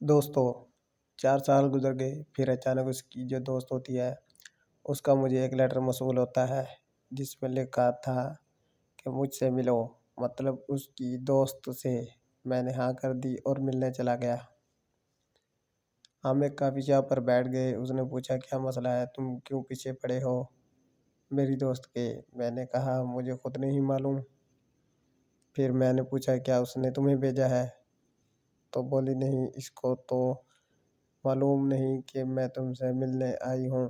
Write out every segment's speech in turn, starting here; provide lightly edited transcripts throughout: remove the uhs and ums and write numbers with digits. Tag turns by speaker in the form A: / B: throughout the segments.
A: دوستو 4 سال گزر گئے، پھر اچانک اس کی جو دوست ہوتی ہے اس کا مجھے ایک لیٹر موصول ہوتا ہے جس میں لکھا تھا کہ مجھ سے ملو۔ مطلب اس کی دوست سے میں نے ہاں کر دی اور ملنے چلا گیا۔ ہم ایک کافی شاپ پر بیٹھ گئے۔ اس نے پوچھا کیا مسئلہ ہے، تم کیوں پیچھے پڑے ہو میری دوست کے؟ میں نے کہا مجھے خود نہیں معلوم۔ پھر میں نے پوچھا کیا اس نے تمہیں بھیجا ہے؟ تو بولی نہیں، اس کو تو معلوم نہیں کہ میں تم سے ملنے آئی ہوں۔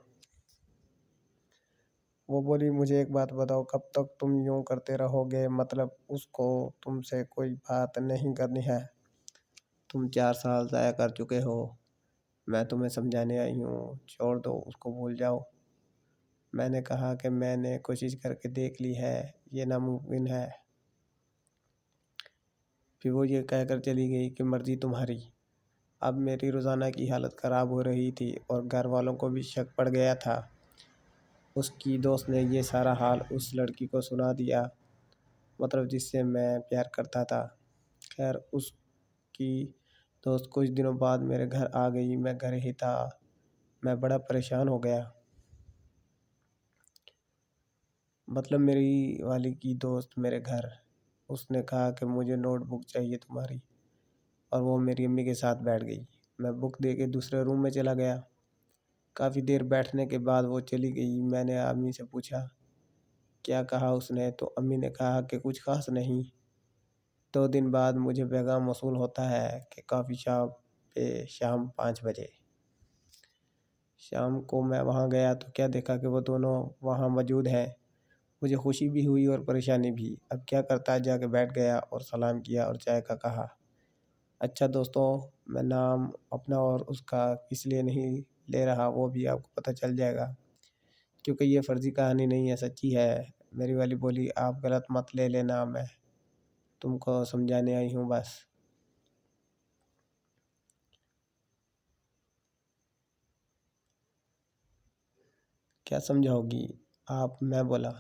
A: وہ بولی مجھے ایک بات بتاؤ، کب تک تم یوں کرتے رہو گے؟ مطلب اس کو تم سے کوئی بات نہیں کرنی ہے؟ تم 4 سال ضائع کر چکے ہو۔ میں تمہیں سمجھانے آئی ہوں، چھوڑ دو، اس کو بھول جاؤ۔ میں نے کہا کہ میں نے کوشش کر کے دیکھ لی ہے، یہ ناممکن ہے۔ پھر وہ یہ کہہ کر چلی گئی کہ مرضی تمہاری۔ اب میری روزانہ کی حالت خراب ہو رہی تھی اور گھر والوں کو بھی شک پڑ گیا تھا۔ اس کی دوست نے یہ سارا حال اس لڑکی کو سنا دیا، مطلب جس سے میں پیار کرتا تھا۔ خیر اس کی دوست کچھ دنوں بعد میرے گھر آ گئی۔ میں گھر ہی تھا، میں بڑا پریشان ہو گیا۔ مطلب میری والی کی دوست میرے گھر، اس نے کہا کہ مجھے نوٹ بک چاہیے تمہاری، اور وہ میری امی کے ساتھ بیٹھ گئی۔ میں بک دے کے دوسرے روم میں چلا گیا۔ کافی دیر بیٹھنے کے بعد وہ چلی گئی۔ میں نے امی سے پوچھا کیا کہا اس نے، تو امی نے کہا کہ کچھ خاص نہیں۔ 2 دن بعد مجھے پیغام موصول ہوتا ہے کہ کافی شاپ پہ شام 5 بجے۔ شام کو میں وہاں گیا تو کیا دیکھا کہ وہ دونوں وہاں موجود ہیں۔ مجھے خوشی بھی ہوئی اور پریشانی بھی۔ اب کیا کرتا، جا کے بیٹھ گیا اور سلام کیا اور چائے کا کہا۔ اچھا دوستوں، میں نام اپنا اور اس کا اس لیے نہیں لے رہا، وہ بھی آپ کو پتہ چل جائے گا، کیونکہ یہ فرضی کہانی نہیں ہے، سچی ہے۔ میری والی بولی آپ غلط مت لے لینا، میں تم کو سمجھانے آئی ہوں بس۔ کیا سمجھاؤ گی آپ؟ میں بولا۔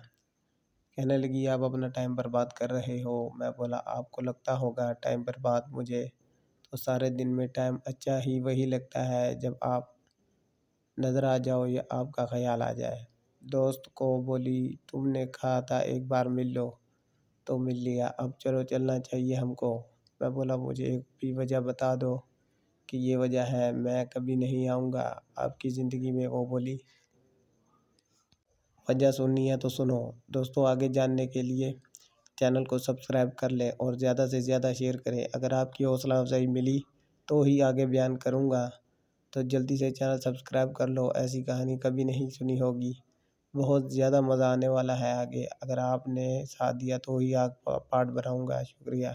A: کہنے لگی آپ اپنا ٹائم برباد کر رہے ہو۔ میں بولا آپ کو لگتا ہوگا ٹائم برباد، مجھے تو سارے دن میں ٹائم اچھا ہی وہی لگتا ہے جب آپ نظر آ جاؤ یا آپ کا خیال آ جائے۔ دوست کو بولی تم نے کہا تھا ایک بار مل لو تو مل لیا، اب چلو چلنا چاہیے ہم کو۔ میں بولا مجھے ایک بھی وجہ بتا دو کہ یہ وجہ ہے، میں کبھی نہیں آؤں گا آپ کی زندگی میں۔ وہ بولی وجہ سننی ہے تو سنو۔ دوستوں آگے جاننے کے لیے چینل کو سبسکرائب کر لیں اور زیادہ سے زیادہ شیئر کریں۔ اگر آپ کی حوصلہ افزائی ملی تو ہی آگے بیان کروں گا، تو جلدی سے چینل سبسکرائب کر لو۔ ایسی کہانی کبھی نہیں سنی ہوگی، بہت زیادہ مزہ آنے والا ہے آگے۔ اگر آپ نے ساتھ دیا تو ہی پارٹ بناؤں گا۔ شکریہ۔